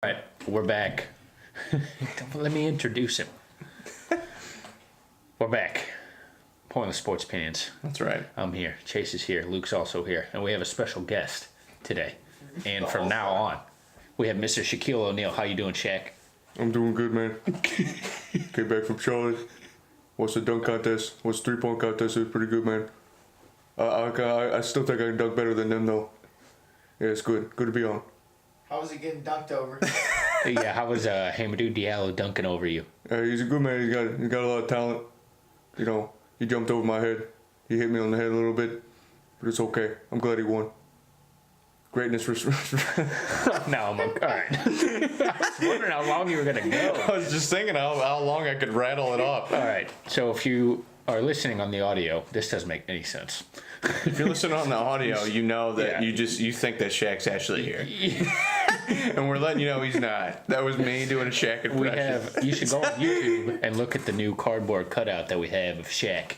All right, we're back. Let me introduce him. We're back. Pointless Sports Opinions. That's right. I'm here. Chase is here. Luke's also here. And we have a special guest today. And from now on, we have Mr. Shaquille O'Neal. How you doing, Shaq? I'm doing good, man. Came back from Charlotte. Watched the dunk contest. Watched the three-point contest. It was pretty good, man. I still think I can dunk better than them, though. Yeah, it's good. Good to be on. How was he getting dunked over? Yeah, how was Hamidou Diallo dunking over you? He's a good man. He got a lot of talent. You know, he jumped over my head. He hit me on the head a little bit, but it's okay. I'm glad he won. Greatness. Now I'm like, all right. I was wondering how long you were going to go. I was just thinking how long I could rattle it off. All right, so if you are listening on the audio, this doesn't make any sense. If you're listening on the audio, you know that Yeah. you think that Shaq's actually here. And we're letting you know he's not. That was me doing a Shaq impression. You should go on YouTube and look at the new cardboard cutout that we have of Shaq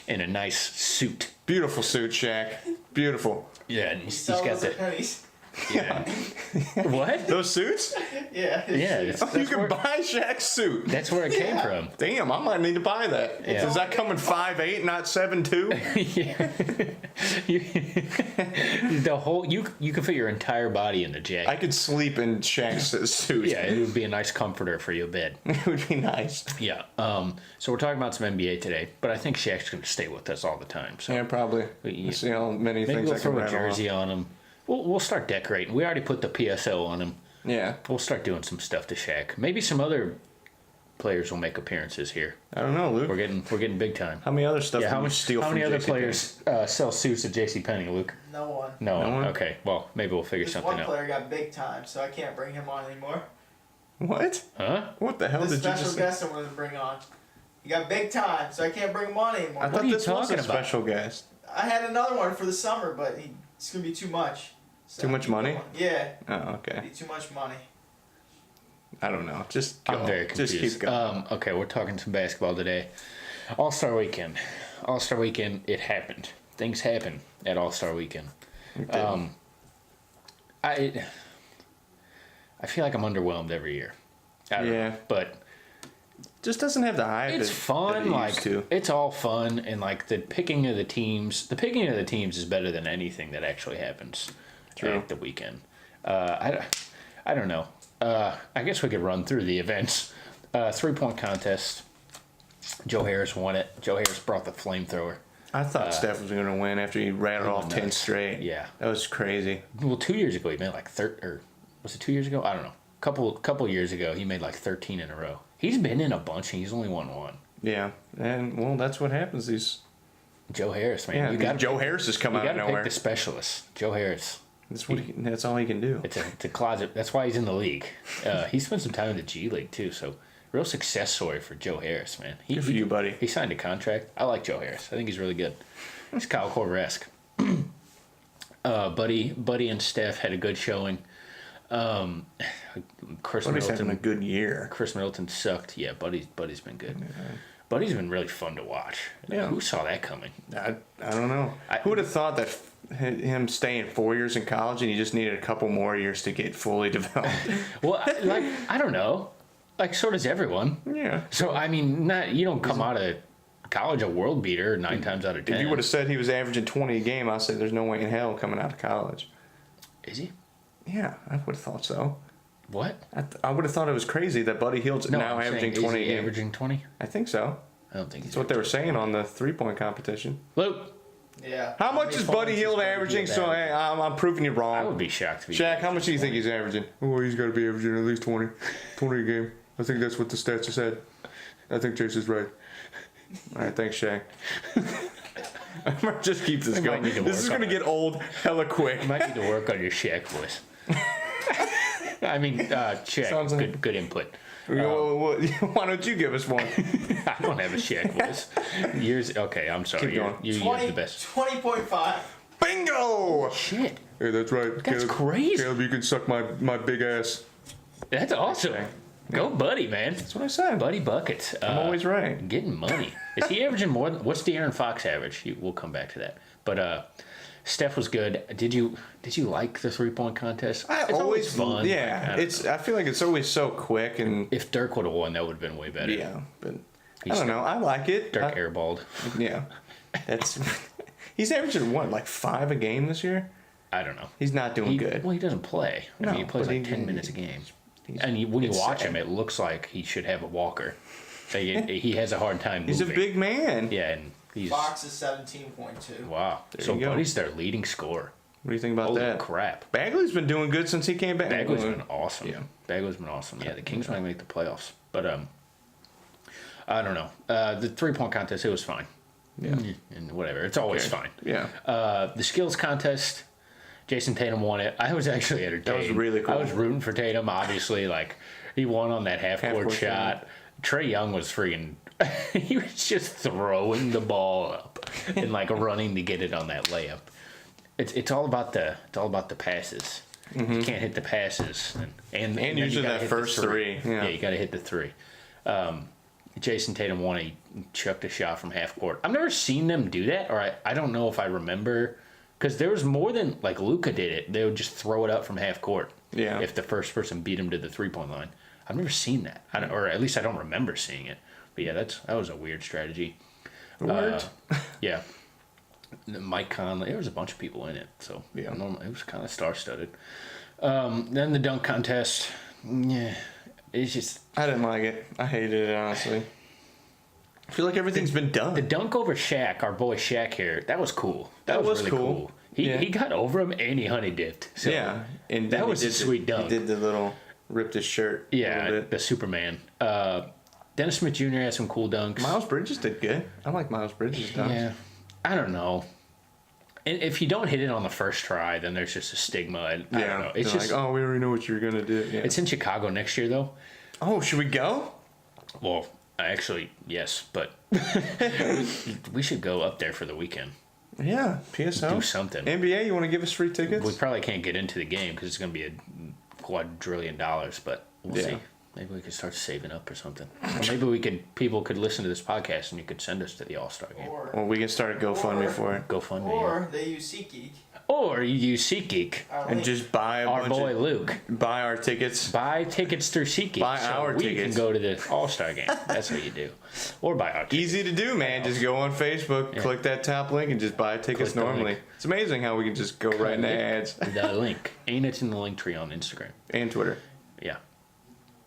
in a nice suit. Beautiful suit, Shaq. Beautiful. Yeah, and he's Sell got those at that. pennies. Yeah. What? Those suits? Yeah. Yeah, it's- that's, You that's, can where, buy Shaq's suit. that's where it came from. Damn, I might need to buy that. Yeah. Does that come in 5'8", not 7'2"? The whole you can fit your entire body in the jacket. I could sleep in Shaq's suit. Yeah, it would be a nice comforter for your bed. It would be nice. Yeah. So we're talking about some NBA today, but I think Shaq's going to stay with us all the time. So Yeah, probably. Yeah. See how many maybe things we'll I can throw a rattle off. jersey on him. We'll start decorating. We already put the PSO on him. Yeah. We'll start doing some stuff to Shaq. Maybe some other players will make appearances here. I don't know, Luke. We're getting big time. How many other stuff Yeah, did how you much? steal How from many other JCPenney? players sell suits at JCPenney, Luke? No one. No. No one? Okay. Well, maybe we'll figure This something one out. player got big time, so I can't bring him on anymore. What? Huh? What the hell The did you special just say? guest I wanted to bring on. He got big time, so I can't bring him on anymore. I What thought are you this was talking a about? special guest. I had another one for the summer, but it's gonna be too much. So Too much keep money? going. Yeah, Oh, okay. be too much money. I don't know. Just go. I'm very confused. Just keep going. Okay, we're talking some basketball today. All-Star Weekend. All-Star Weekend, it happened. Things happen at All-Star Weekend. It did. I feel like I'm underwhelmed every year. I don't Yeah. know, but Just doesn't have the hype. it's that fun. it Like used to. it's all fun, and like the picking of the teams. The picking of the teams is better than anything that actually happens True. at the weekend. I don't know. I guess we could run through the events. 3-point contest. Joe Harris won it. Joe Harris brought the flamethrower. I thought Steph was going to win after he rattled off 10 nuts. straight. Yeah. That was crazy. Well, 2 years ago he made like or was it 2 years ago? I don't know. Couple years ago he made like 13 in a row. He's been in a bunch and he's only won one. Yeah. And, well, that's what happens. These. Joe Harris, man. Yeah. You got Joe Harris has come You out got of to nowhere. pick the specialist. Joe Harris. That's all he can do. It's a closet. That's why he's in the league. He spent some time in the G League too. So real success story for Joe Harris, man. Good for you, buddy. He signed a contract. I like Joe Harris. I think he's really good. He's Kyle Korver-esque. Buddy and Steph had a good showing. Chris Buddy's having a Middleton. good year. Chris Middleton sucked. Yeah, Buddy's been good. Buddy's been really fun to watch. Yeah. Who saw that coming? I don't know. Who would have thought that him staying 4 years in college and he just needed a couple more years to get fully developed? Well, I don't know. Like, so does everyone. Yeah. So, I mean, you don't come out of college a world beater 9 times out of 10. If you would have said he was averaging 20 a game, I'd say there's no way in hell coming out of college. Is he? Yeah, I would have thought so. What? I would have thought it was crazy that Buddy Hield's now I'm saying, averaging is 20 he a game. averaging 20? I think so. I don't think he's That's what they were saying on the 3-point competition. Luke, Yeah. How much is Buddy Hield averaging? So hey, I'm proving you I wrong. would be shocked to be. Shaq, how much do you think he's averaging? Oh, he's got to be averaging at least 20 a game. I think that's what the stats said. I think Chase is right. All right, thanks, Shaq. I might just keep this We might going. need to This is work going to on get old hella quick. You might need to work on your Shaq voice. I mean, Shaq, Sounds like- good input. Why don't you give us one? I don't have a Shaq voice. Okay, I'm sorry. Keep going. You're 20, the best. 20.5. Bingo! Shit, Hey, that's right. that's Caleb, crazy. Caleb, you can suck my big ass. That's awesome. Shaq. Go, Buddy, man. That's what I said. Buddy buckets. I'm always right. Getting money. Is he averaging more? What's De'Aaron Fox average? We'll come back to that. But Steph was good. Did you like the 3-point contest? It's always fun. Yeah, Like, I feel like it's always so quick, and if Dirk would have won, that would have been way better. yeah, but I don't know. I like it. Dirk airballed. Yeah, that's he's averaging what, like 5 a game this year. I don't know. He's not doing good. Well, he doesn't play. I No, mean, he plays but like 10 minutes a game. And when you it's watch sad. him, it looks like he should have a walker. He has a hard time moving. He's a big man. Yeah, and he's... Fox is 17.2. Wow. There So you go. Buddy's their leading scorer. What do you think about Holy that? crap. Bagley's been doing good since he came back. Bagley's been awesome. Yeah. Bagley's been awesome. Yeah, the Kings might make the playoffs. But, I don't know. The 3-point contest, it was fine. Yeah. And whatever. It's always Okay. fine. Yeah. The skills contest, Jason Tatum won it. I was actually entertained. That was really cool. I was rooting for Tatum, obviously. Like, he won on that half-court Half-court shot. Trey Young was freaking... he was just throwing the ball up and, like, running to get it on that layup. It's all about the passes. You can't hit the passes. And then usually you gotta that hit the first three. Yeah. you got to hit the 3. Jason Tatum won. He chucked a shot from half court. I've never seen them do that, or I don't know if I remember, because there was more than like Luka did it. They would just throw it up from half court. Yeah. If the first person beat him to the 3-point line, I've never seen that, or at least I don't remember seeing it. But yeah, that was a weird strategy. It worked. Yeah. Mike Conley. There was a bunch of people in it, so Yeah. it was kind of star-studded. Then the dunk contest. Yeah, it's just. I didn't like it. I hated it, honestly. I feel like everything's been done. The dunk over Shaq, our boy Shaq here, that was cool. That was really cool. He Yeah. he got over him and he honey dipped. So yeah. And that then he was a did sweet dunk. He did the little, ripped his shirt a Yeah, little bit. the Superman. Dennis Smith Jr. had some cool dunks. Miles Bridges did good. I like Miles Bridges' dunks. Yeah, I don't know. And if you don't hit it on the first try, then there's just a stigma. And I don't know. It's They're just like, oh, we already know what you're gonna do. Yeah. it's in Chicago next year though. Oh, should we go? Well, actually, yes, but we should go up there for the weekend. Yeah, PSL. Do something. NBA, you want to give us free tickets? We probably can't get into the game because it's going to be a $quadrillion, but we'll Yeah. see. Maybe we could start saving up or something. Or maybe people could listen to this podcast and you could send us to the All-Star game. Well, we can start a GoFundMe Or- for it. GoFundMe. Or they use SeatGeek. Or you use SeatGeek. And just buy a Our bunch boy of, Luke. buy our tickets. Buy tickets through SeatGeek. Buy so our we tickets. can go to the All-Star game. That's what you do. Or buy our tickets. Easy to do, man. Just go on Facebook, Yeah. click that top link, and just buy tickets Click the normally. link. It's amazing how we can just go right in the ads The link. Ain't it in the link tree on Instagram? and Twitter. Yeah.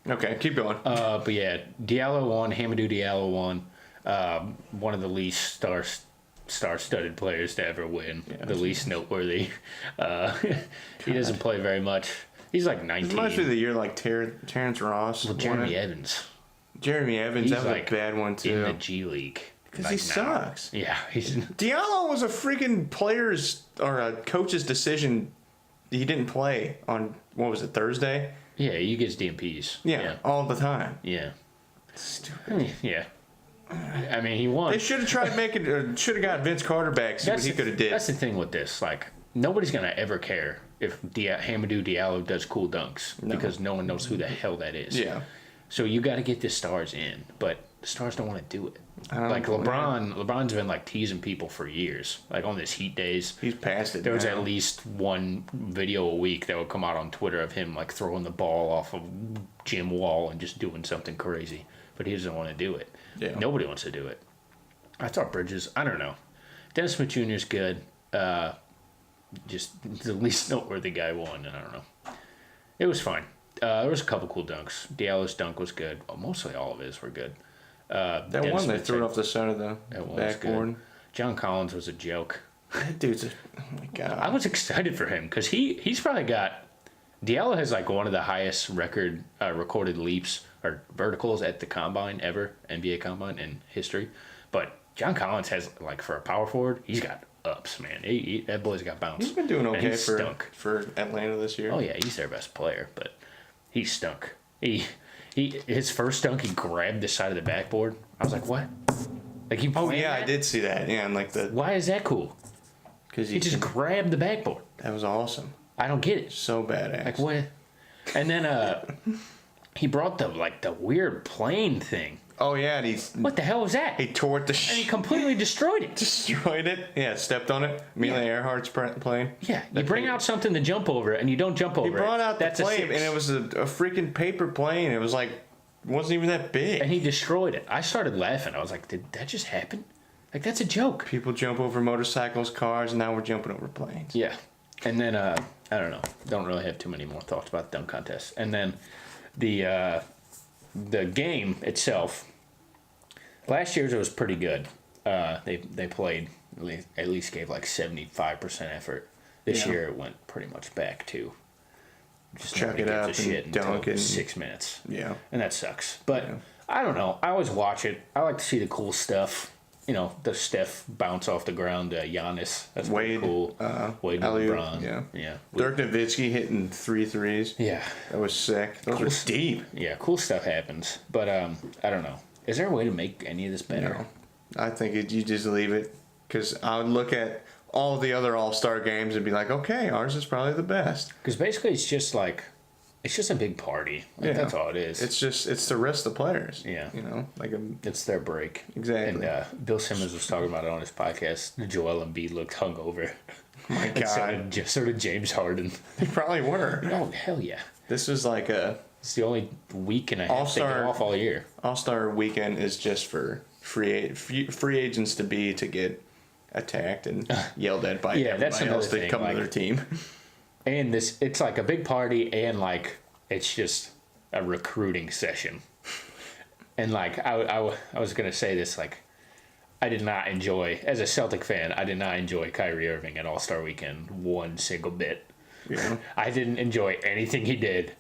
Okay, keep going. But yeah, Diallo won. Hamidou Diallo won. One of the least star-studded players to ever win. Yeah. The least noteworthy. He doesn't play very much. He's like This 19. reminds me of the year like Terrence Ross. Well, won Jeremy it. Evans Jeremy Evans, He's that was like a bad one in too. the G League. Because Like he now. sucks. Yeah, he's Diallo was a freaking player's or a coach's decision. He didn't play on, what was it, Thursday? yeah. He gets DMPs. Yeah, all the time. Yeah. Stupid. Yeah. I mean, he won. They should have tried making, should have got Vince Carter back, see what he could have did. That's the thing with this. Like, nobody's gonna ever care if Hamidou Diallo does cool dunks because no one knows who the hell that is. Yeah. So you got to get the stars in, but the stars don't want to do it. don't Like believe LeBron's been like teasing people for years. Like on this Heat days, He's past it there was now. at least one video a week that would come out on Twitter of him like throwing the ball off a gym wall and just doing something crazy. But he doesn't want to do it. Yeah. Nobody wants to do it. I thought Bridges. I don't know. Dennis Smith Jr. is good. Just the least noteworthy guy won, and I don't know. It was fine. There was a couple cool dunks. Diallo's dunk was good. Well, mostly all of his were good. That Dennis one they Smith threw it had- off the side of the That one was backboard. good. John Collins was a joke. That dude's a, oh my god. I was excited for him because he's probably got. Diallo has like one of the highest recorded leaps or verticals at the combine ever, NBA combine in history. But John Collins has like for a power forward, he's got ups, man. That boy's got bounce. He's been doing And okay he's for stunk. for Atlanta this year. Oh yeah, he's their best player, but he stunk. His first dunk, he grabbed the side of the backboard. I was like, what? Like he. Oh planned yeah, I that? did see that. Yeah, and like the Why is that cool? because He just grabbed the backboard. that was awesome. I don't get it. So badass. Like what? And then he brought the weird plane thing. Oh yeah, and What the hell was that? he tore it to And he completely destroyed it. destroyed it. Yeah, stepped on it. Amelia Earhart's plane. Yeah, you bring out something to jump over, and you don't jump over He brought out the That's a plane, six. and it was a freaking paper plane. It was like, wasn't even that big. And he destroyed it. I started laughing. I was like, did that just happen? Like, that's a joke. People jump over motorcycles, cars, and now we're jumping over planes. Yeah. And then, I don't know. Don't really have too many more thoughts about the dunk contest. And then the game itself, last year's it was pretty good. They played, at least gave like 75% effort. This Yeah. year it went pretty much back to just Chuck nobody it up gives a shit and until dunk and 6 minutes. Yeah. And that sucks. But Yeah. I don't know. I always watch it. I like to see the cool stuff. You know, the Steph bounce off the ground, Giannis. That's pretty Wade, cool. Wade and alley-oop, LeBron. yeah. Yeah. Dirk Nowitzki hitting 3 threes. Yeah. That was sick. Those were deep. Yeah, cool stuff happens. But I don't know. Is there a way to make any of this better? No. I think you just leave it. Because I would look at all the other All-Star games and be like, okay, ours is probably the best. Because basically it's just a big party. Like, that's all it is. It's the rest of the players. Yeah. You know, like It's their break. Exactly. And Bill Simmons was talking about it on his podcast. Joel Embiid looked hungover. my And God. so did James Harden. They probably were. Oh, hell yeah. This was like It's the only week and a half they get All-Star- off all year. All-Star weekend is just for free agents to get attacked and yelled at by Yeah, that's everybody else another that thing, come like- to their team. And it's like a big party, and like it's just a recruiting session. And like I was gonna say this, like I did not enjoy, as a Celtic fan, I did not enjoy Kyrie Irving at All-Star Weekend one single bit. Yeah. I didn't enjoy anything he did,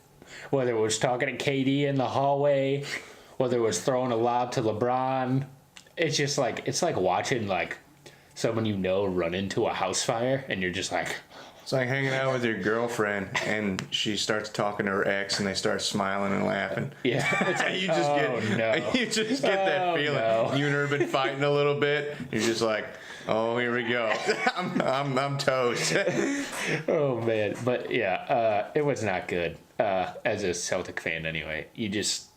whether it was talking to KD in the hallway, whether it was throwing a lob to LeBron. It's just like it's like watching like someone you know run into a house fire, and you're just like. It's like hanging out with your girlfriend and she starts talking to her ex and they start smiling and laughing. Yeah, it's like, You just no. you just get that Oh, feeling. no. You and her have been fighting a little bit. You're just like, oh, here we go. I'm toast. Oh man, but yeah, it was not good. As a Celtic fan, anyway, you just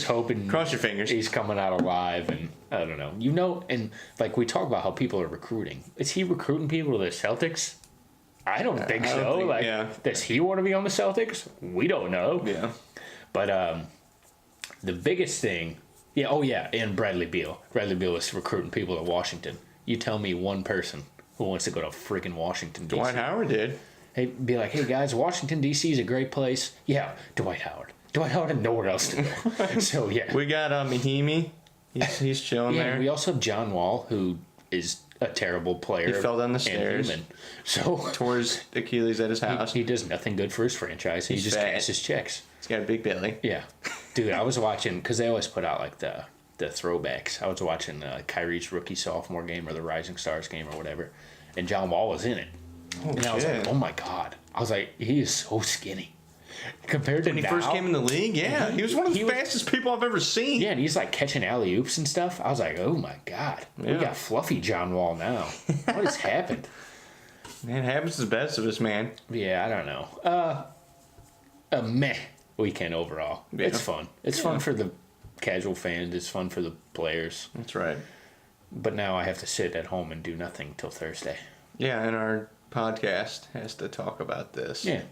hoping Cross your fingers. he's coming out alive, and I don't know. You know, and like we talk about how people are recruiting. Is he recruiting people to the Celtics? I don't think I don't so. think- Like, yeah. does he want to be on the Celtics? We don't know. Yeah. But the biggest thing, and Bradley Beal. Bradley Beal is recruiting people to Washington. You tell me one person who wants to go to freaking Washington, D.C. Dwight Howard did. Hey, be like, hey guys, Washington D.C. is a great place. Yeah, Dwight Howard. Dwight Howard had nowhere else to go. So yeah, We got Mahimi. He's chilling yeah. there. And we also have John Wall, who is a terrible player. He fell down the and stairs. human. So Tore his Achilles at his house. he does nothing good for his franchise. He He's just fat. cashes checks. He's got a big belly. Yeah, dude, I was watching because they always put out like the throwbacks. I was watching Kyrie's rookie sophomore game or the Rising Stars game or whatever, and John Wall was in it. Oh, And I was shit. like, oh my god. I was like, he is so skinny compared to When he now. first came in the league, yeah. He was one of the He was- fastest people I've ever seen. Yeah, and he's like catching alley oops and stuff. I was like, oh my god, we Yeah. got fluffy John Wall now. What has happened? Man, it happens to the best of us, man. Yeah, I don't know. A meh weekend overall. Yeah. It's fun. It's fun for the casual fans. It's fun for the players. That's right. But now I have to sit at home and do nothing till Thursday. Yeah, and our podcast has to talk about this. Yeah,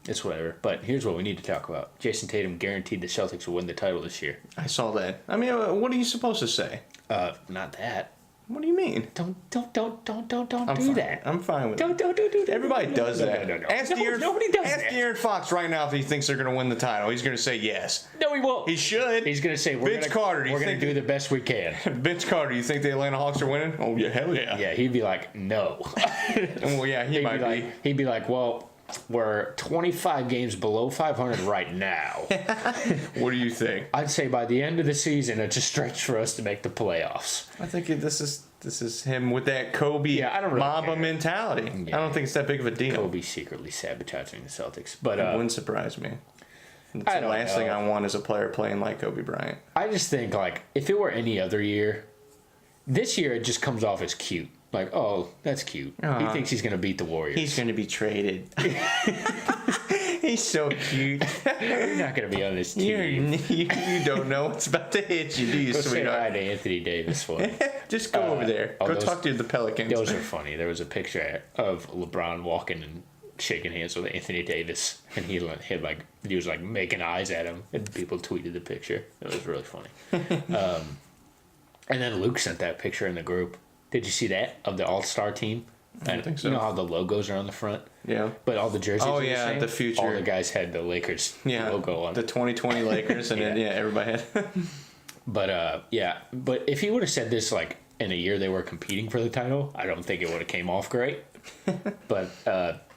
it's whatever. But here's what we need to talk about. Jason Tatum guaranteed the Celtics will win the title this year. I saw that. I mean, what are you supposed to say? Not that. What do you mean? Don't I'm do fine. that. I'm fine with Don't it. do that. Everybody does that. No. Ask No, De'Aaron, nobody does ask that. De'Aaron Fox right now if he thinks they're going to win the title. He's going to say yes. No, he won't. He should. He's gonna say Vince Carter, do you we're gonna think do the best we can. Vince Carter, you think the Atlanta Hawks are winning? Oh, yeah, hell yeah. Yeah, he'd be like, no. Well, yeah, he might be. He'd be like, well, we're 25 games below 500 right now. What do you think? I'd say by the end of the season, it's a stretch for us to make the playoffs. I think this is him with that Kobe Yeah, I don't really Mamba care. mentality. Yeah. I don't think it's that big of a deal. Kobe secretly sabotaging the Celtics, but It wouldn't surprise me. It's I the don't last know. thing I want is a player playing like Kobe Bryant. I just think like if it were any other year, this year it just comes off as cute. Like, oh, that's cute. He thinks he's gonna beat the Warriors. He's going to be traded. He's so cute. You're not gonna be on this team. You don't know what's about to hit you, do you, Go say hi sweetheart? to Anthony Davis for me. Just go over there. Go those- talk to the Pelicans. Those are funny. There was a picture of LeBron walking and shaking hands with Anthony Davis, and he was like making eyes at him, and people tweeted the picture. It was really funny. And then Luke sent that picture in the group. Did you see that of the All-Star team? I don't think so. You know how the logos are on the front, Yeah. but all the jerseys. Oh, are yeah, the same? the future. All the guys had the Lakers Yeah. logo on. The 2020 Lakers, and then everybody had. But but if he would have said this like in a year they were competing for the title, I don't think it would have came off great. But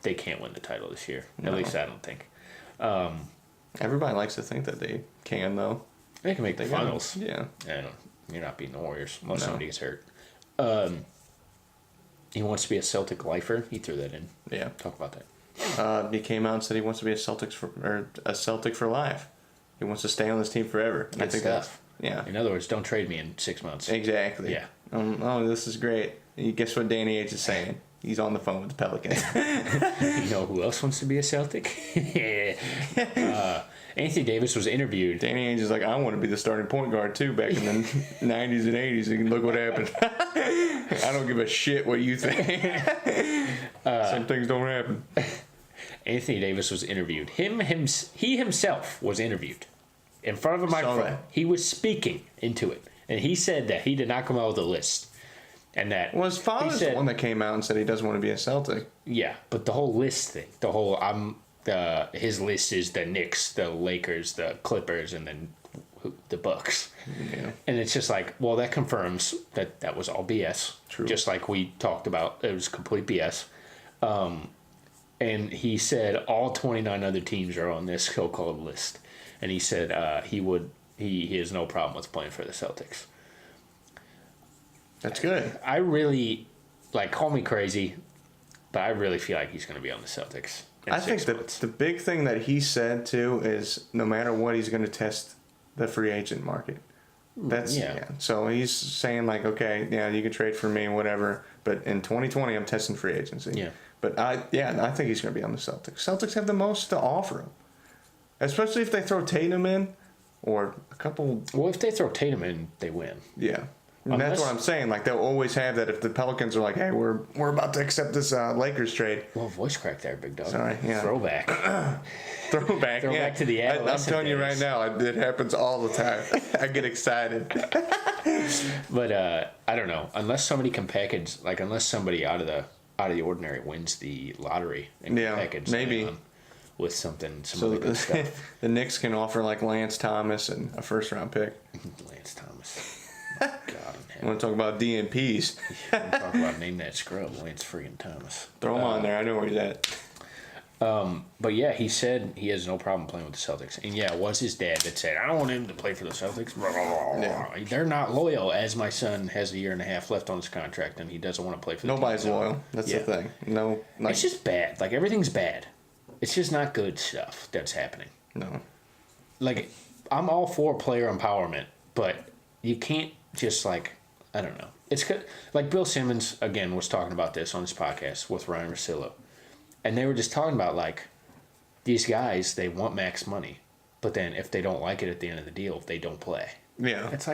they can't win the title this year. At least I don't think. Everybody likes to think that they can, though. They can make the finals. Yeah. You're not beating the Warriors unless No. somebody gets hurt. He wants to be a Celtic lifer. He threw that in. Yeah. Talk about that. He came out and said he wants to be a Celtic for life. He wants to stay on this team forever. And Good stuff. Yeah. In other words, don't trade me in 6 months. Exactly. Yeah. Oh, this is great. And guess what Danny H is saying? He's on the phone with the Pelicans. You know who else wants to be a Celtic? Anthony Davis was interviewed. Danny Ainge is like, I want to be the starting point guard too back in the 90s and 80s. And look what happened. I don't give a shit what you think. Some things don't happen. Anthony Davis was interviewed. He himself was interviewed in front of a microphone. that. He was speaking into it, and he said that he did not come out with a list, and that Well, his father's the one that came out and said he doesn't want to be a Celtic. yeah, but the whole list thing, his list is the Knicks, the Lakers, the Clippers, and then the Bucks. Yeah. And it's just like, well, that confirms that was all BS. True. Just like we talked about, it was complete BS. And he said all 29 other teams are on this so-called list. And he said he has no problem with playing for the Celtics. That's good. I really, call me crazy, but I really feel like he's going to be on the Celtics. I think that the big thing that he said too is no matter what, he's going to test the free agent market. That's Yeah. So he's saying like, okay, yeah, you can trade for me, whatever. But in 2020, I'm testing free agency. Yeah. But I think he's going to be on the Celtics. Celtics have the most to offer him, especially if they throw Tatum in, or a couple. Well, if they throw Tatum in, they win. Yeah. And that's Unless- what I'm saying. Like they'll always have that if the Pelicans are like, hey, we're about to accept this Lakers trade. Well, voice crack there, big dog. Sorry, yeah. Throwback. Throwback. Throw yeah. back to the I'm adolescent telling you right days. now, it happens all the time. I get excited. But I don't know. Unless somebody can package, unless somebody out of the ordinary wins the lottery and can Yeah, package maybe. Zion with some So other good stuff. the Knicks can offer like Lance Thomas and a first round pick. Lance Thomas. God in I heaven. want to talk about DNPs. Talk about name that scrub, Lance friggin' Thomas. Throw him on there. I know where he's at. But yeah, he said he has no problem playing with the Celtics. And yeah, it was his dad that said, I don't want him to play for the Celtics. Yeah. They're not loyal, as my son has a year and a half left on his contract and he doesn't want to play for the Nobody's team. loyal. That's Yeah. the thing. No, like, It's just bad. Everything's bad. It's just not good stuff that's happening. no. I'm all for player empowerment, but you can't just I don't know. It's good. Bill Simmons again was talking about this on his podcast with Ryan Russillo, and they were just talking about these guys, they want max money, but then if they don't like it at the end of the deal, they don't play. Yeah. It's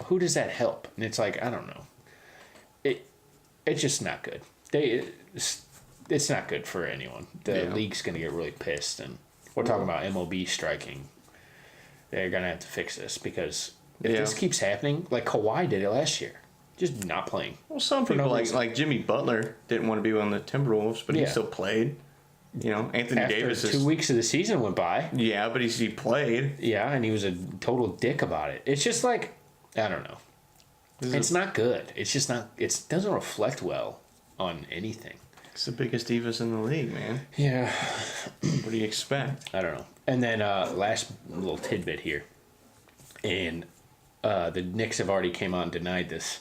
who does that help? And it's I don't know. It's just not good. It's not good for anyone. The league's gonna get really pissed, and we're talking about MLB striking. They're gonna have to fix this because if this keeps happening, like Kawhi did it last year, just not playing. Well, some For no people reason. like Jimmy Butler didn't want to be on the Timberwolves, but he Yeah. still played. Anthony After Davis 2 is. weeks of the season went by, Yeah, but he played. yeah, and he was a total dick about it. It's just I don't know. It's not good. It's just not. It doesn't reflect well on anything. It's the biggest divas in the league, man. Yeah. What do you expect? I don't know. And then last little tidbit here, and the Knicks have already came out and denied this.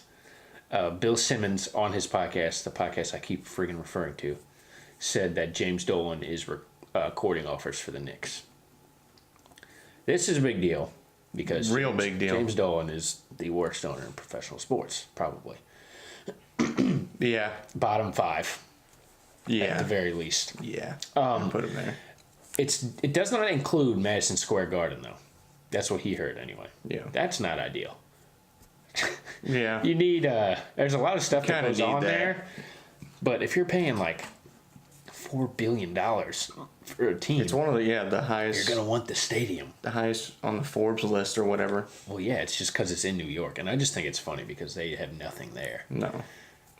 Bill Simmons on his podcast, the podcast I keep freaking referring to, said that James Dolan is courting offers for the Knicks. This is a big deal because Real big deal. James Dolan is the worst owner in professional sports, probably Yeah. bottom 5 at the Yeah. very least. Yeah. Um, Put him there. it does not include Madison Square Garden though. That's what he heard anyway. Yeah. That's not ideal. Yeah. You need there's a lot of stuff that Kinda goes need on that. there, but if you're paying like $4 billion for a team, It's one of the highest. you're gonna want the stadium. The highest on the Forbes list or whatever. Well, yeah, it's just because it's in New York, and I just think it's funny because they have nothing there, No.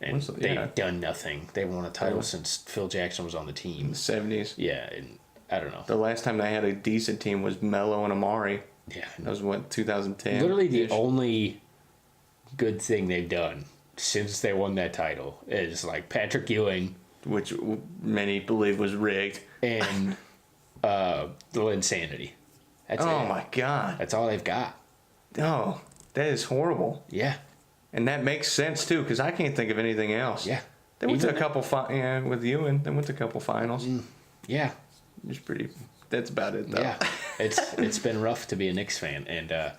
and What's the- they've yeah. done nothing. They won a title Yeah. since Phil Jackson was on the In team. the 70s. Yeah, and I don't know. The last time they had a decent team was Melo and Amari. Yeah, That was what, 2010? literally the only good thing they've done since they won that title is like Patrick Ewing Which many believe was rigged. and the Insanity. That's Oh it. my God. That's all they've got. Oh, that is horrible. Yeah, And that makes sense too, because I can't think of anything else. yeah. They went to a Even- couple, with Ewan. They went to a couple finals. Yeah, It's pretty. That's about it, though. yeah. It's been rough to be a Knicks fan, and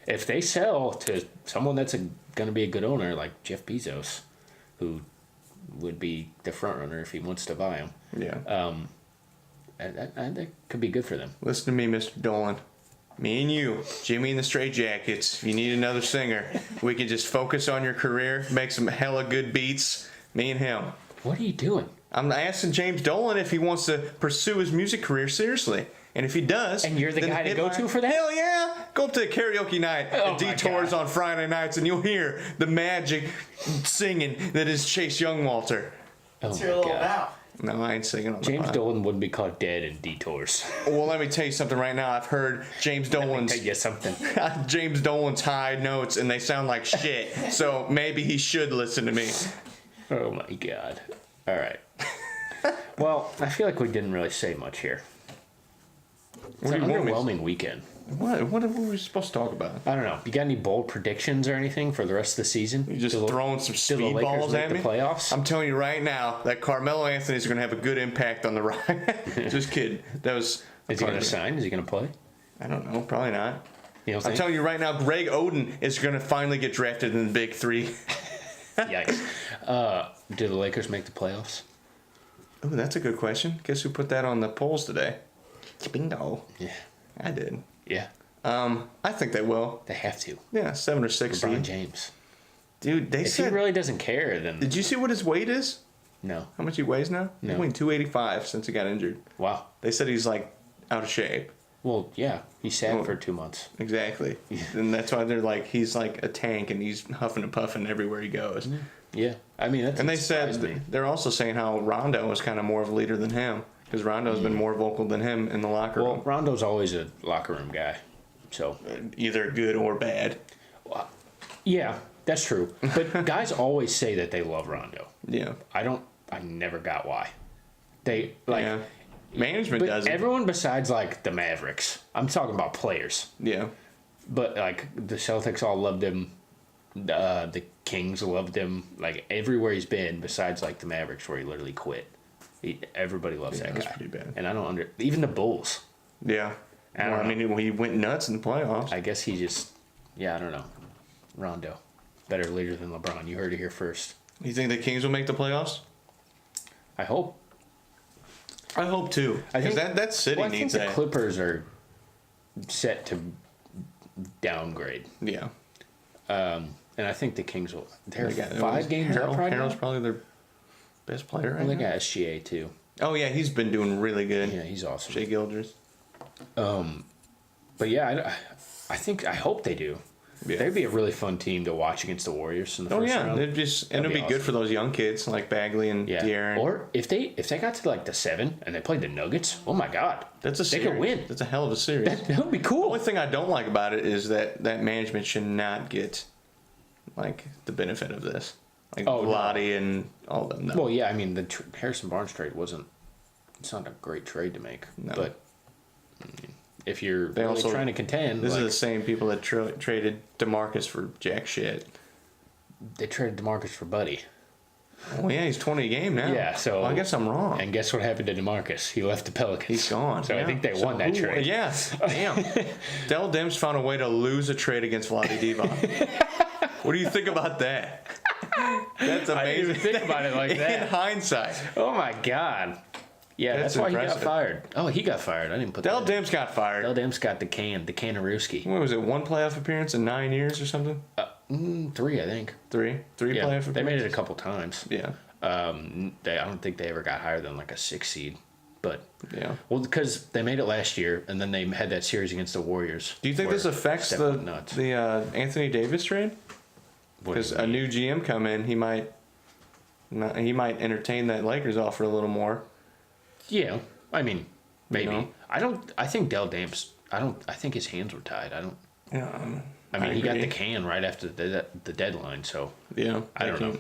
if they sell to someone that's going to be a good owner like Jeff Bezos, who would be the front runner if he wants to buy them, Yeah. that could be good for them. Listen to me, Mr. Dolan. Me and you, Jimmy and the Stray Jackets. If you need another singer, we can just focus on your career, make some hella good beats. Me and him. What are you doing? I'm asking James Dolan if he wants to pursue his music career seriously. And if he does... And you're the then guy to hit go my- to for that? Hell yeah! Go up to karaoke night Oh at my Detours God. on Friday nights and you'll hear the magic singing that is Chase Youngwalter. Oh Let's hear a my little god. now. No, I ain't singing on the James pod. Dolan wouldn't be caught dead in Detours. Well, let me tell you something right now. I've heard James Dolan's Tell you something. James Dolan's high notes and they sound like shit. So maybe he should listen to me. Oh my god. All right. Well, I feel like we didn't really say much here. It's What do an you want me to- underwhelming weekend. What were we supposed to talk about? I don't know. You got any bold predictions or anything for the rest of the season? You just Do the- throwing some do the Lakers speedballs make at the me? playoffs? I'm telling you right now that Carmelo Anthony's going to have a good impact on the Rockets. Just kidding. That was. Is he going to sign? Is he going to play? I don't know. Probably not. You know I'm telling you right now, Greg Oden is going to finally get drafted in the Big Three. Yikes. Do the Lakers make the playoffs? Oh, that's a good question. Guess who put that on the polls today? Bingo. Yeah. I did. Yeah. I think they will. They have to. Yeah, 7 or 6 LeBron seed. James. Dude, they If said. he really doesn't care, then Did you see what his weight is? no. How much he weighs now? No. He's weighing 285 since he got injured. Wow. They said he's like out of shape. Well, yeah. He sat Oh. for 2 months. Exactly. And that's why they're like, he's like a tank and he's huffing and puffing everywhere he goes. Yeah. I mean, that's And they said, me. they're also saying how Rondo was kind of more of a leader than him. Because Rondo's been more vocal than him in the locker Well, room. Rondo's always a locker room guy. So, Either good or bad. yeah, that's true. But guys always say that they love Rondo. Yeah. I never got why. They, like, Yeah. Management but doesn't. everyone besides, like, the Mavericks. I'm talking about players. Yeah. But, like, the Celtics all loved him. The Kings loved him. Like, everywhere he's been besides, like, the Mavericks where he literally quit. Everybody loves that that's guy. pretty bad. And I don't even the Bulls. Yeah. I don't Well, know. mean, he went nuts in the playoffs. I guess he just, yeah, I don't know. Rondo. Better leader than LeBron. You heard it here first. You think the Kings will make the playoffs? I hope. I hope too. I Because think- that city Well, I think needs the that. Clippers are set to downgrade. Yeah. And I think the Kings will. They're They got- 5 games Harrell- up right Harrell's now. probably their best player right Well, they now. got SGA too. Oh, yeah, he's been doing really good. Yeah, he's awesome. Shea Gilders. But yeah, I hope they do. Yeah. They'd be a really fun team to watch against the Warriors in the Oh, first yeah. round. It'd just, and That'd it'd be be good awesome. for those young kids like Bagley and Yeah. De'Aaron. Or if they got to like the 7 and they played the Nuggets, oh my God, That's a they series. could win. That's a hell of a series. That would be The cool. only thing I don't like about it is that management should not get like the benefit of this. Like Oh, no. Vlade and all of them. No. Well, yeah, I mean the Harrison Barnes trade it's not a great trade to make, No. but I mean, if you're They really also- trying to contend, This like, is the same people that traded DeMarcus for jack shit. they traded DeMarcus for Buddy. Oh yeah, he's 20 a game now. Yeah, so- Well, I guess I'm wrong. And guess what happened to DeMarcus? He left the Pelicans. He's gone. So I yeah. think they So won that who- trade. Yeah. Damn. Dell Demps found a way to lose a trade against Vlade Divac. What do you think about that? That's amazing. I didn't even think about it like In that. hindsight. Oh my God. Yeah, that's why impressive. he got fired. Oh, he got fired. I didn't put Dell that. Demps got fired. Dell Demps got the Canarooski. What was it? 1 playoff appearance in 9 years or something? 3, I think. Three playoff Yeah, appearances. they made it a couple times. Yeah. I don't think they ever got higher than like a 6 seed, but Yeah. well, because they made it last year, and then they had that series against the Warriors. Do you think where this affects Steph the went nuts. Anthony Davis trade? What do Because you a mean? new GM come in, he might entertain that Lakers offer a little more. Yeah, I mean, maybe. know? I think Dell Damps. I think his hands were tied. Yeah. I mean, he got agree. the can right after the deadline, so Yeah. I don't know.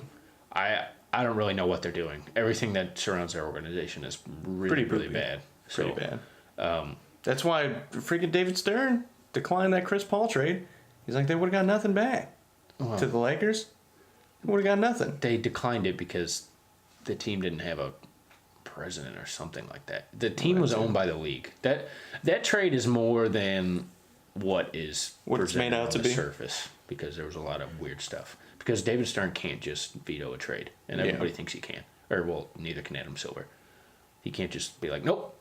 I don't really know what they're doing. Everything that surrounds their organization is really Pretty bad. Pretty So, bad. That's why freaking David Stern declined that Chris Paul trade. He's like, they would have got nothing back to the Lakers. They would have got nothing. They declined it because the team didn't have a president or something like that. The team was owned by the league. That trade is more than what is What it's made presented out on to the be. surface, because there was a lot of weird stuff. Because David Stern can't just veto a trade, and everybody thinks he can. Or well, neither can Adam Silver. He can't just be like, nope,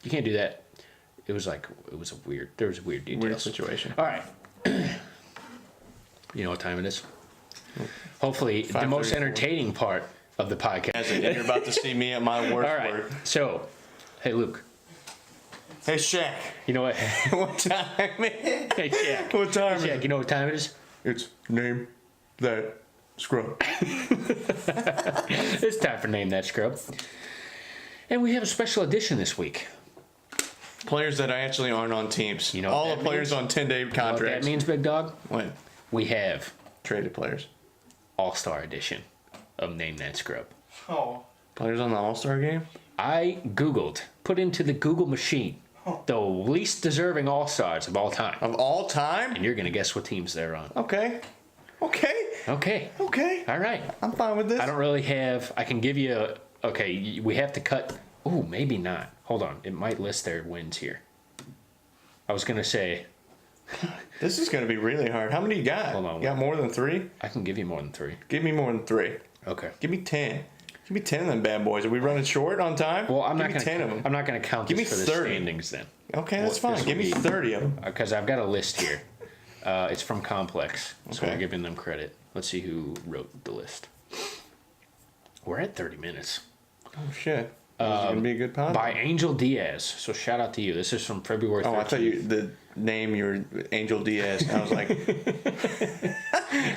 you can't do that. There was weird details. Weird situation. All right. You know what time it is? Hopefully, the most 5:34. entertaining part of the podcast. And you're about to see me at my worst All right. work. So, hey, Luke. Hey, Shaq. You know what? What time? Hey, Shaq. What time is Shaq, it? you know what time it is? It's name that scrub. It's time for Name That Scrub. And we have a special edition this week. Players that actually aren't on teams. You know what all that the players means? on 10-day You know what contracts. that means, big dog? When? We have Traded players. All-Star edition of Name That Scrub. Oh. Players on the All-Star game? I Googled, put into the Google machine, the least deserving All-Stars of all time. Of all time? And you're going to guess what teams they're on. Okay. Okay. Okay. Okay. All right. I'm fine with this. I don't really have. I can give you. Okay, we have to cut. Oh, maybe not. Hold on. It might list their wins here. I was gonna say This is going to be really hard. How many you got? Hold on. You got more than 3? I can give you more than 3. Give me more than 3. Okay. Give me 10. Give me 10 of them bad boys. Are we running short on time? Well, I'm Give not me gonna. 10 of them. I'm not gonna count Give this me for the 30. standings then, Okay, that's Well, fine. this Give me will be- 30 of them. because I've got a list here. It's from Complex, so Okay. we're giving them credit. Let's see who wrote the list. We're at 30 minutes. Oh, shit. This is going to be a good pod. By Angel Diaz. So shout out to you. This is from February 13th. Oh, I thought the name you were Angel Diaz. I was like,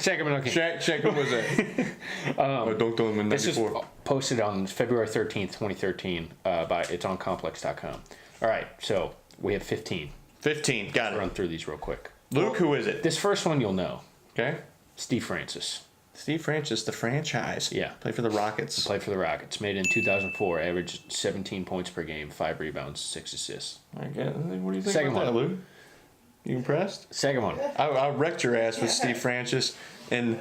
Sacramento Kings. check what was that? Don't tell him in This is 94. posted on February 13th, 2013. It's on complex.com. All right, so we have 15. 15. Got Run it. through these real quick. Luke, who is it? This first one you'll know. Okay. Steve Francis. Steve Francis, the franchise. Yeah. Play for the Rockets. Played for the Rockets. Made in 2004. Averaged 17 points per game, 5 rebounds, 6 assists. Okay. What do you think Second about that, one. Luke? You impressed? Second one. I wrecked your ass with Steve Francis in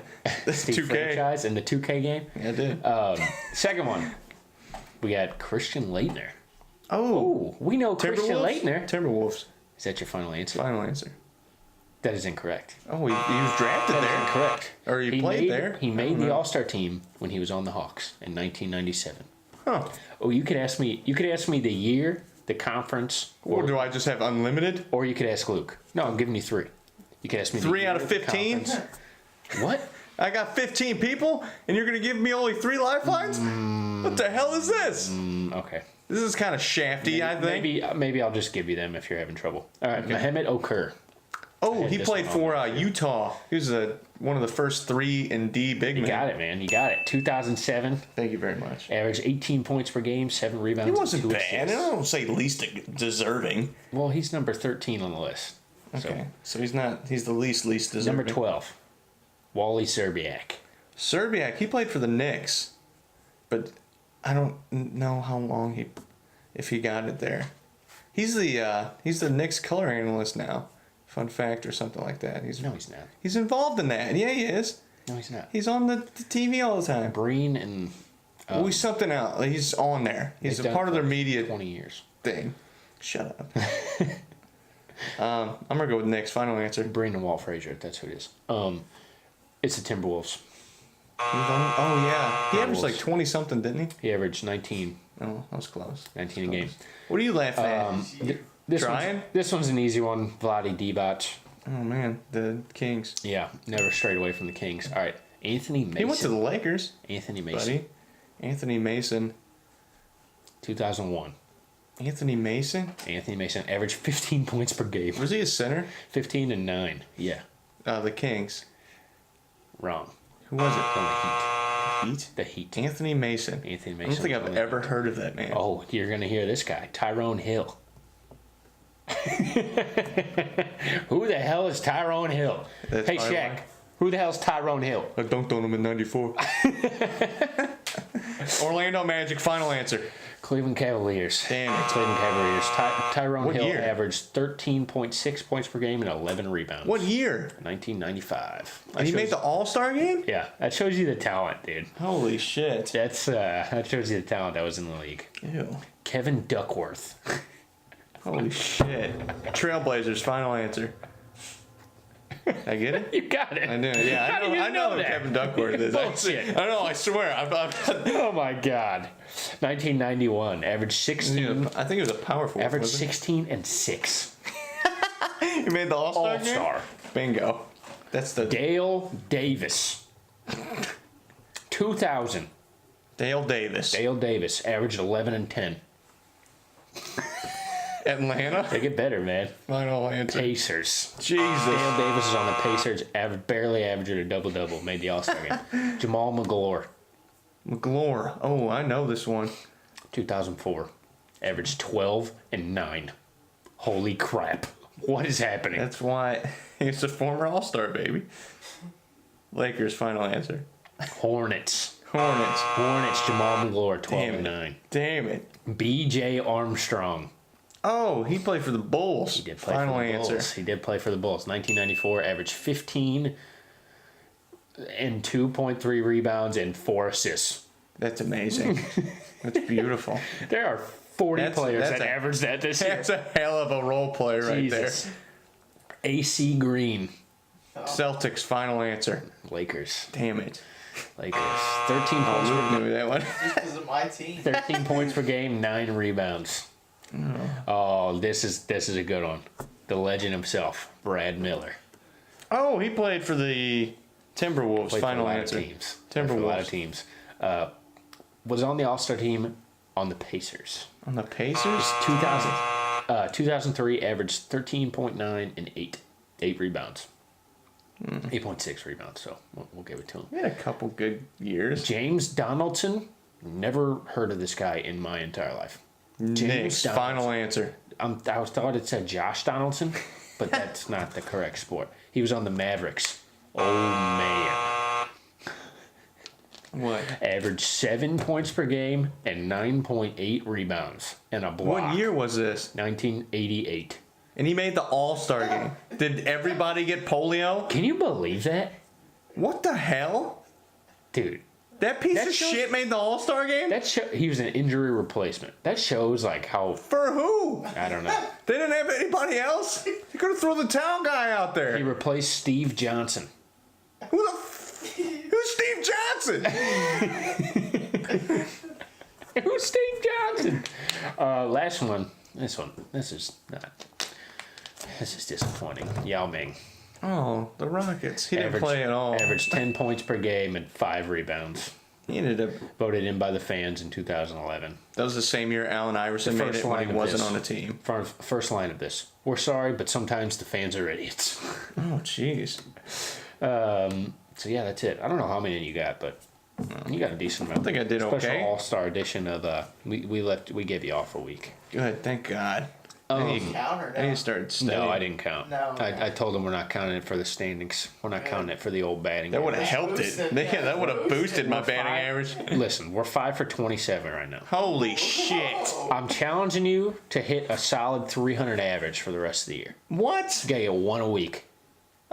Steve 2K. Franchise in the 2K game. I did. Second one. We got Christian Leitner. Oh. Ooh, we know Christian Timberwolves? Leitner. Timberwolves. Is that your final answer? Final answer. That is incorrect. Oh, he was drafted That is there. incorrect. Or he played there. He I made don't the know. All-Star team when he was on the Hawks in 1997. Huh. Oh, you could ask me. You could ask me the year, the conference, Or do I just have unlimited? or you could ask Luke. No, I'm giving you 3. You could ask me the 3 year, out of the 15? conference. What? I got 15 people, and you're going to give me only 3 lifelines? What the hell is this? Okay. This is kind of shafty, I think. Maybe I'll just give you them if you're having trouble. All right, Mehmet Okur. Oh, had he this played one for on Utah. He was one of the first 3 and D big men. You got it, man. You got it. 2007. Thank you very much. Averaged 18 points per game, 7 rebounds. He and wasn't 2 bad. I assists. don't say least deserving. Well, he's number 13 on the list. Okay. So he's the least deserving. Number 12, Wally Serbiak. Serbiak, he played for the Knicks. But I don't know how long if he got it there. He's the Knicks color analyst now. Fun fact or something like that. No, he's not. He's involved in that. Yeah, he is. No, he's not. He's on the TV all the time. Breen and Well, he's something else. He's on there. He's they've a done part of their for media 20 years. thing. Shut up. I'm gonna go with Knicks. Final answer. Breen and Walt Frazier. That's who it is. It's the Timberwolves. Oh yeah, he averaged like Wolves. 20 something, didn't he? He averaged 19 Oh, that was close. 19 a game. What are you laughing This this one's an easy one. Vlade Divac. at? Oh man, the Kings. Yeah, never strayed away from the Kings. All right, Anthony Mason. He went to the Lakers, Anthony Mason. buddy. Anthony Mason. 2001. Anthony Mason? Anthony Mason averaged 15 points per game. Was he a center? 15 and 9. Yeah, The Kings. wrong. Who was it? It's on the Heat. Heat? The Heat. Anthony Mason. Anthony I Mason. don't think I've on the ever heard of that man. Oh, you're gonna hear this guy, Tyrone Hill. Who the hell is Tyrone Hill? That's Hey my Shaq, line. who the hell's Tyrone Hill? I dunked on him in '94. Orlando Magic, final answer. Cleveland Cavaliers. Damn it. Cleveland Cavaliers. Tyrone What Hill year? averaged 13.6 points per game and 11 rebounds. What year? 1995. And he made the All-Star game? Yeah, that shows you the talent, dude. Holy shit. That shows you the talent that was in the league. Ew. Kevin Duckworth. Holy shit. Trailblazers, final answer. Did I get it? You got it. I knew. Yeah, How do you I know who that? Kevin Duckworth is. Bullshit. I know. I swear. Oh my God. 1991. Average 16. I think he was a power forward. Average wasn't 16 and 6. he? He made the All-Star All game? star. Bingo. That's the Dale Davis. 2000. Dale Davis. Dale Davis averaged 11 and 10. Atlanta. They get better, man. Final answer. Pacers. Jesus. Dale Davis is on the Pacers. Barely averaged a double-double. Made the All-Star game. Jamal McGlure. McGlure. Oh, I know this one. 2004. Averaged 12 and 9. Holy crap. What is happening? That's why he's a former All-Star, baby. Lakers, final answer. Hornets. Hornets. Jamal McGlure, 12 Damn and it. 9. Damn it. B.J. Armstrong. Oh, he played for the Bulls. He did play final for the answer. Bulls. He did play for the Bulls. 1994, averaged 15 and 2.3 rebounds and 4 assists. That's amazing. That's beautiful. There are 40 That's- players that's that a- average that this year. That's a hell of a role player right Jesus. AC Green. there. Celtics, final answer. Lakers. Damn it. Lakers. 13 points Oh, per knew that one. Just because of my team. 13 points per game, 9 rebounds. Oh, this is a good one. The legend himself, Brad Miller. Oh, he played for the Timberwolves. Played Final for a lot answer. of teams. Played for a lot of Timberwolves. teams. Was on the All-Star team on the Pacers. On the Pacers? 2003 averaged 13.9 and 8 rebounds. 8.6 rebounds, so we'll give it to him. He had a couple good years. James Donaldson. Never heard of this guy in my entire life. Knicks, final answer. I thought it said Josh Donaldson, but that's not the correct sport. He was on the Mavericks. Oh, man. What? Averaged 7 points per game and 9.8 rebounds and a block. What year was this? 1988. And he made the All-Star game. Did everybody get polio? Can you believe that? What the hell? Dude, That piece That of shows- shit made the All-Star game? he was an injury replacement. That shows like how, For who? I don't know. They didn't have anybody else? They could have thrown the town guy out He there. replaced Steve Johnson. Who's Steve Johnson? Who's Steve Johnson? Last one. This is disappointing. Yao Ming. Oh, the Rockets. He didn't play at all. Averaged 10 points per game and 5 rebounds. He ended up. Voted in by the fans in 2011. That was the same year Allen Iverson The made first it when line he of wasn't this. on the team. First line of this. We're sorry, but sometimes the fans are idiots. Oh, jeez. So yeah, that's it. I don't know how many you got, but you got a decent amount. I think I did Special okay. All-Star edition of we gave you off a week. Good, thank God. I Counter need now. to start studying. No, I didn't count. No. I told them we're not counting it for the standings. We're not counting it for the old batting. That would have average. helped it. Boosted, Yeah, that would have boosted my We're batting five- average. Listen, we're 5 for 27 right now. Holy shit. I'm challenging you to hit a solid 300 average for the rest of the year. What? You gotta get one a week.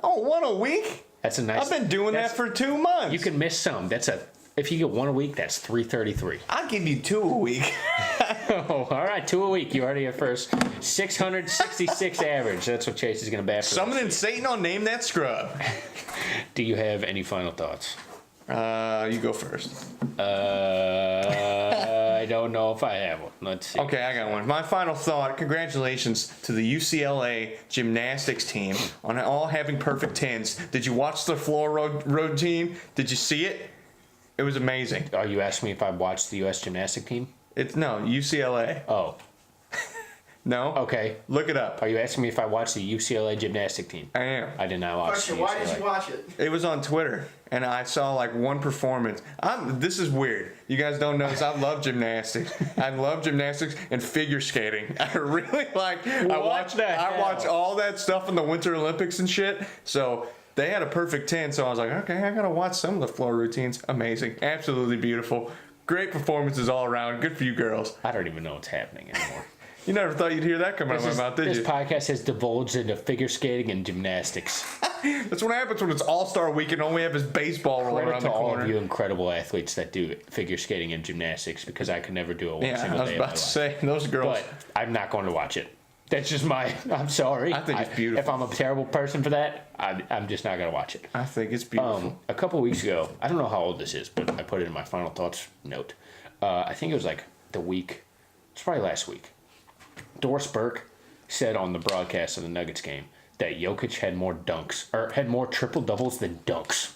Oh, one a week? That's a nice. I've been doing that that's- for 2 months. You can miss some. If you get one a week, that's 333. I'll give you 2 a week. Oh, all right, 2 a week. You already at first. 666 average. That's what Chase is gonna bat for. Summoning Satan, I'll name that scrub. Do you have any final thoughts? You go first. I don't know if I have one. Let's see. Okay, I got one. My final thought. Congratulations to the UCLA gymnastics team on all having perfect 10s. Did you watch the floor routine? Did you see it? It was amazing. Are you asking me if I watched the U.S. gymnastic team? It's no UCLA. Oh, No. okay. Look it up. Are you asking me if I watched the UCLA gymnastic team? I am. I did not watch Question: the why UCLA. did you watch it? It was on Twitter, and I saw like one performance. This is weird. You guys don't know this. I love gymnastics. I love gymnastics and figure skating. I really like. I watch all that stuff in the Winter Olympics and shit. So they had a perfect 10. So I was like, okay, I gotta watch some of the floor routines. Amazing, absolutely beautiful, great performances all around. Good for you girls. I don't even know what's happening anymore. You never thought you'd hear that come out of my mouth, did This you? podcast has divulged into figure skating and gymnastics. That's what happens when it's All-Star Weekend. All we have is baseball rolling Credit around to the all corner. of you incredible athletes that do figure skating and gymnastics, because I could never do it one Yeah, single I was day of my about to life. say those girls. But I'm not going to watch it. That's just I'm sorry. I think it's beautiful. If I'm a terrible person for that, I'm just not going to watch it. I think it's beautiful. A couple weeks ago, I don't know how old this is, but I put it in my final thoughts note. I think it was like it's probably last week. Doris Burke said on the broadcast of the Nuggets game that Jokic had more dunks, or had more triple doubles than dunks.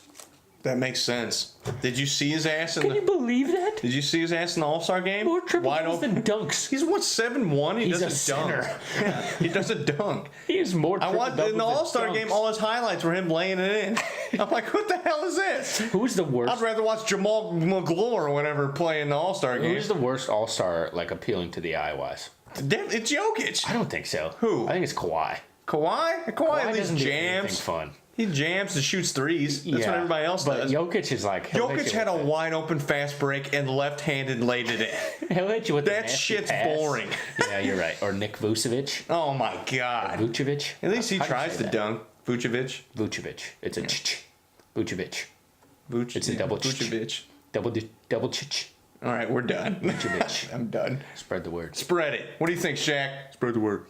That makes sense. Did you see his ass in Can the? you believe that? Did you see his ass in the All-Star game? More triple Wide doubles open. than dunks. He's what 7'1". He He's a doesn't dunk. center. He doesn't dunk. He is more I triple watched doubles in the than All-Star dunks. game. All his highlights were him laying it in. I'm like, what the hell is this? Who's the worst? I'd rather watch Jamal McGlure or whatever play in the All-Star game. Who's the worst All-Star, like, appealing to the eye wise? It's Jokic. I don't think so. Who? I think it's Kawhi. Kawhi at least doesn't do anything jams. fun. He jams and shoots threes. That's what everybody else but does. Jokic is like he'll hit Jokic you had a with wide open fast break and left-handed laid it in. He'll hit you with That the nasty shit's pass. boring. Yeah, you're right. Or Nick Vucevic. Oh my god. Vucevic. At least he How do you tries say to that? dunk. Vucevic. Vucevic. It's a ch. Vucevic. Vucevic. It's a double ch. Vucevic. Double ch. All right, we're done. Vucevic. I'm done. Spread the word. Spread it. What do you think, Shaq? Spread the word.